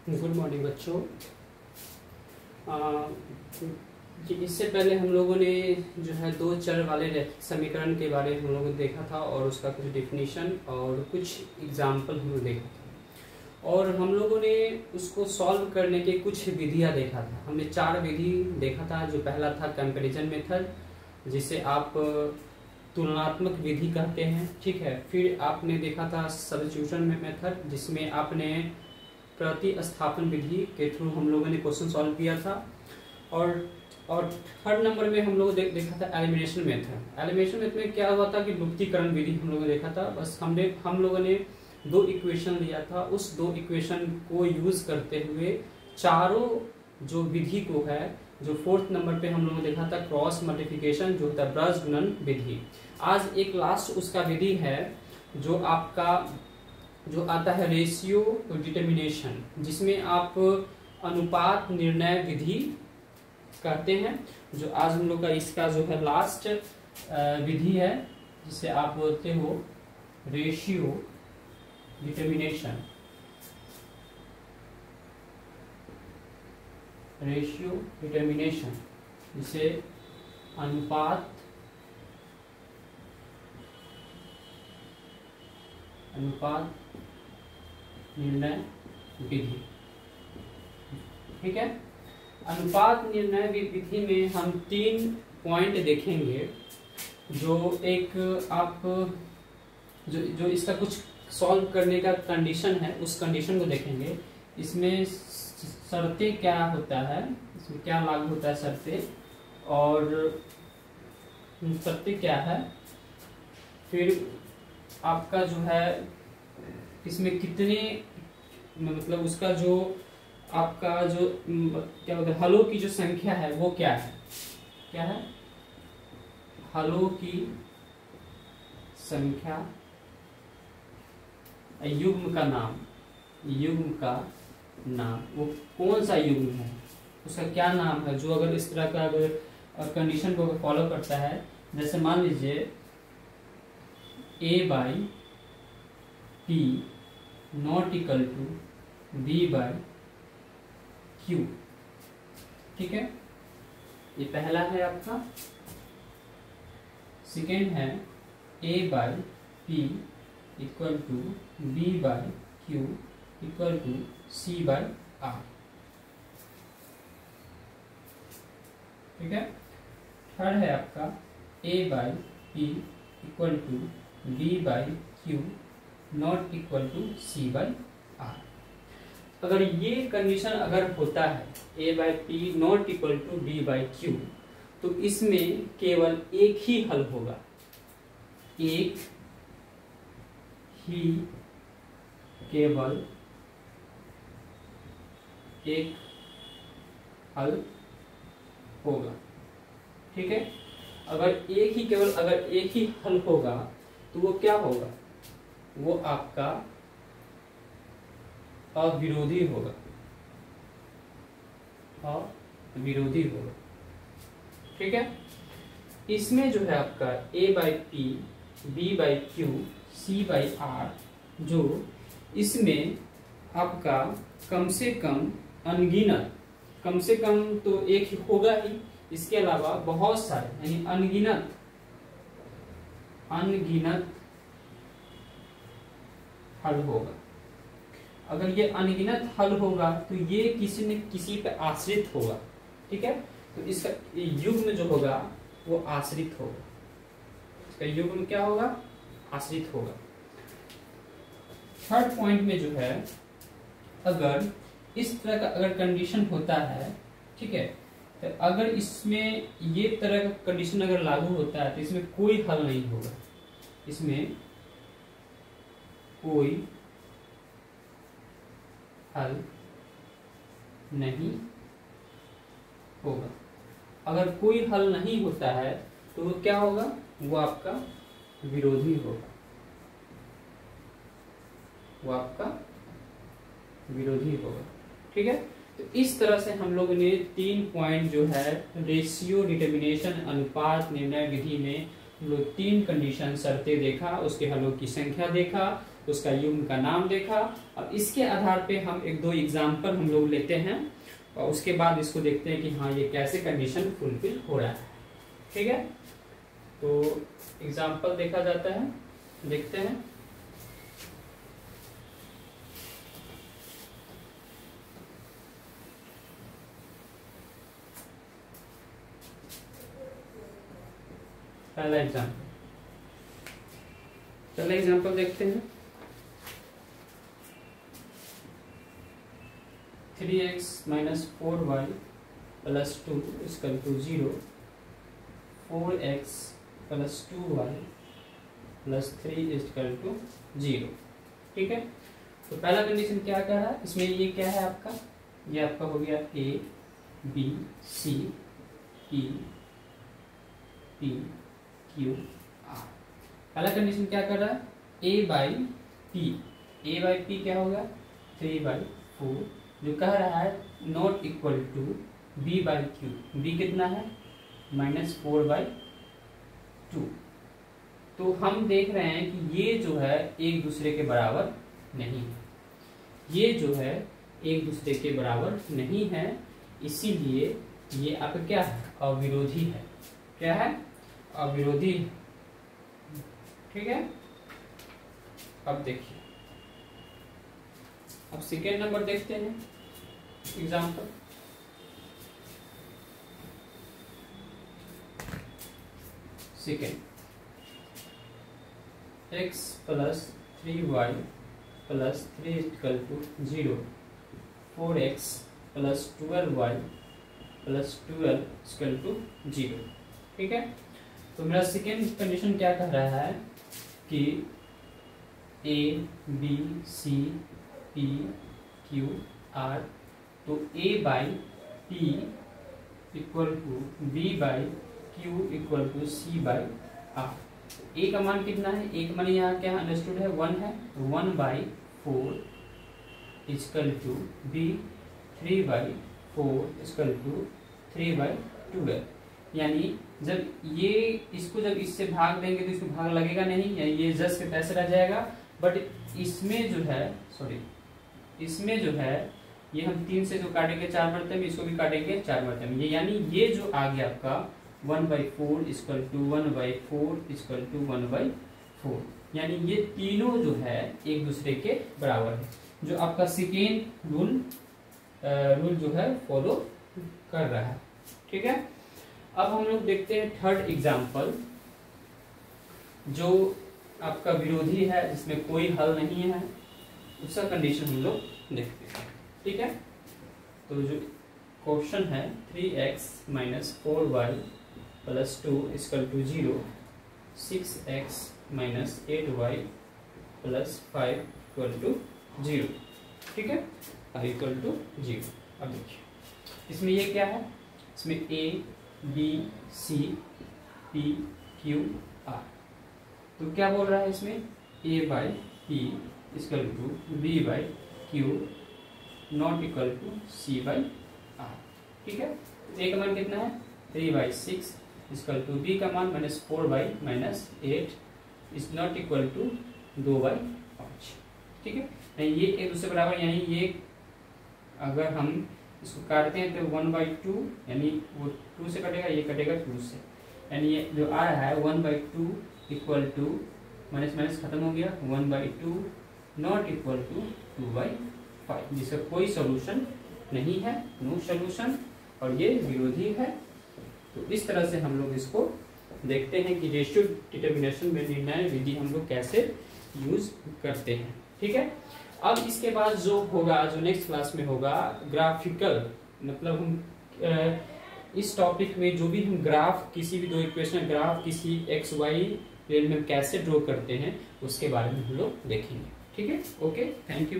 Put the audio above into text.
Good morning बच्चों। इससे पहले हम लोगों ने जो है दो चर वाले समीकरण के बारे में हम लोगों ने देखा था और उसका कुछ डिफिनीशन और कुछ एग्जाम्पल हम लोग देखा था और हम लोगों ने उसको सॉल्व करने के कुछ विधियां देखा था। हमने 4 विधि देखा था। जो पहला था कंपैरिजन मेथड, जिसे आप तुलनात्मक विधि कहते हैं, ठीक है। फिर आपने देखा था सब्स्टिट्यूशन मेथड, जिसमें आपने प्रतिस्थापन विधि के थ्रू हम लोगों ने क्वेश्चन सॉल्व किया था। और थर्ड नंबर में हम लोग देखा था एलिमिनेशन मेथड। एलिमिनेशन मेथड में क्या हुआ था कि लुप्तीकरण विधि हम लोगों ने देखा था। बस हम लोगों ने 2 इक्वेशन लिया था, उस 2 इक्वेशन को यूज करते हुए चारों जो विधि को है, जो 4th नंबर पे हम लोगों ने देखा था क्रॉस मल्टीप्लिकेशन, जो होता है ब्रज गुणन विधि। आज एक लास्ट उसका विधि है जो आपका जो आता है रेशियो डिटर्मिनेशन, जिसमें आप अनुपात निर्णय विधि कहते हैं। जो आज हम लोग का इसका जो है लास्ट विधि है, जिसे आप बोलते हो रेशियो डिटर्मिनेशन। रेशियो डिटर्मिनेशन जिसे अनुपात निर्णय विधि, ठीक है। अनुपात निर्णय विधि में हम 3 पॉइंट देखेंगे। जो एक आप जो इसका कुछ सॉल्व करने का कंडीशन है, उस कंडीशन को देखेंगे। इसमें शर्तें क्या होता है, इसमें क्या लागू होता है शर्तें, और शर्तें क्या है। फिर आपका जो है इसमें कितने मतलब उसका जो आपका जो क्या बोलते हैं हलों की जो संख्या है वो क्या है हलों की संख्या, युग्म का नाम वो कौन सा युग्म है, उसका क्या नाम है। जो अगर इस तरह का अगर कंडीशन को फॉलो करता है, जैसे मान लीजिए A/P not equal to B/Q, ठीक है। ये पहला है आपका। सेकेंड है A/P equal to B/Q equal to C/R, ठीक है। थर्ड है आपका A/P equal to B/Q not equal to C/R। अगर ये कंडीशन अगर होता है A/P not equal to B/Q, तो इसमें केवल एक ही हल होगा, केवल एक हल होगा, ठीक है। अगर एक ही हल होगा तो वो क्या होगा, वो आपका अविरोधी होगा, ठीक है। इसमें जो है आपका A/P B/Q C/R, जो इसमें आपका कम से कम अनगिनत, कम से कम तो एक ही होगा ही, इसके अलावा बहुत सारे यानी अनगिनत हल होगा। अगर ये अनगिनत हल होगा तो ये किसी न किसी पे आश्रित होगा, ठीक है। तो इसका युग्म जो होगा वो आश्रित होगा, इसका युग्म क्या होगा, आश्रित होगा। थर्ड पॉइंट में जो है, अगर इस तरह का अगर कंडीशन होता है, ठीक है, तो अगर इसमें ये तरह का कंडीशन अगर लागू होता है तो इसमें कोई हल नहीं होगा, इसमें कोई हल नहीं होगा। अगर कोई हल नहीं होता है तो वो क्या होगा, वो आपका विरोधी होगा, ठीक है। तो इस तरह से हम लोगों ने 3 पॉइंट जो है रेशियो डिटर्मिनेशन अनुपात निर्णय विधि में हम लोग 3 कंडीशन शर्तें देखा, उसके हलों की संख्या देखा तो उसका युग्म का नाम देखा। अब इसके आधार पे हम एक दो एग्जाम्पल हम लोग लेते हैं और उसके बाद इसको देखते हैं कि हाँ ये कैसे कंडीशन फुलफिल हो रहा है। ठीक है, तो एग्जाम्पल देखा जाता है, देखते हैं। पहला एग्जाम्पल देखते हैं। 3x - 4y + 2 = 0, 4x + 2y + 3 = 0। ठीक है, तो पहला कंडीशन क्या कह रहा है इसमें, ये क्या है आपका, ये आपका हो गया A B C E P Q R। पहला कंडीशन क्या कर रहा है, A/P क्या होगा 3/4, जो कह रहा है not equal to B/Q। B कितना है -4/2। तो हम देख रहे हैं कि ये जो है एक दूसरे के बराबर नहीं है, ये जो है एक दूसरे के बराबर नहीं है, इसीलिए ये आपका क्या है, अविरोधी है। क्या है, अविरोधी है। ठीक है, अब देखिए, अब सेकेंड नंबर देखते हैं example. Second, x + 3y + 3 = 0, 4x + 12y + 12 = 0। ठीक है, तो मेरा सेकेंड कंडीशन क्या कह रहा है कि A B C P Q R, तो A/P = B/Q = C/R। A का मान कितना है, A का मान यहाँ क्या अंडरस्टूड है 1 है, तो 1/4 = B, 3/4 = 3/12। यानी जब ये इसको जब इससे भाग देंगे तो इसको भाग लगेगा नहीं, या ये जस के तैसे रह जाएगा। बट इसमें जो है, सॉरी, इसमें जो है ये हम 3 से जो काटेंगे 4 मरते में, इसको भी काटेंगे 4 मरते में, ये यानी ये जो आ गया आपका 1/4 = 1/4 = 1/4, यानी ये तीनों जो है एक दूसरे के बराबर है, जो आपका सेकेंड रूल जो है फॉलो कर रहा है। ठीक है, अब हम लोग देखते हैं थर्ड एग्जाम्पल, जो आपका विरोधी है, जिसमें कोई हल नहीं है, उसका कंडीशन हम लोग देखते हैं। ठीक है, तो जो क्वेश्चन है 3x - 4y + 2 = 0, 6x - 8y + 5 = 0। ठीक है, 5 = 0। अब देखिए इसमें ये क्या है, इसमें A B C P Q R, तो क्या बोल रहा है इसमें A/P = B/Q not equal to C/R। ठीक है, A का मान कितना है 3/6 = B का मान -4/-8 इज नॉट इक्वल टू 2/5। ठीक है, ये एक दूसरे बराबर, यानी ये अगर हम इसको काटते हैं तो 1/2, यानी वो 2 से कटेगा, ये कटेगा 2 से, यानी ये जो आ रहा है 1/2 = माइनस खत्म हो गया, 1/2 नॉट इक्वल टू 2/5, जिसका कोई सोल्यूशन नहीं है, नो सोल्यूशन, और ये विरोधी है। तो इस तरह से हम लोग इसको देखते हैं कि रेशियो डिटर्मिनेशन में निर्णय विधि हम लोग कैसे यूज करते हैं। ठीक है, अब इसके बाद जो होगा, जो नेक्स्ट क्लास में होगा, ग्राफिकल, मतलब हम इस टॉपिक में जो भी हम ग्राफ, किसी भी दो इक्वेशन ग्राफ किसी XY प्लेन में कैसे ड्रॉ करते हैं, उसके बारे में हम लोग देखेंगे। ठीक है, ओके, थैंक यू।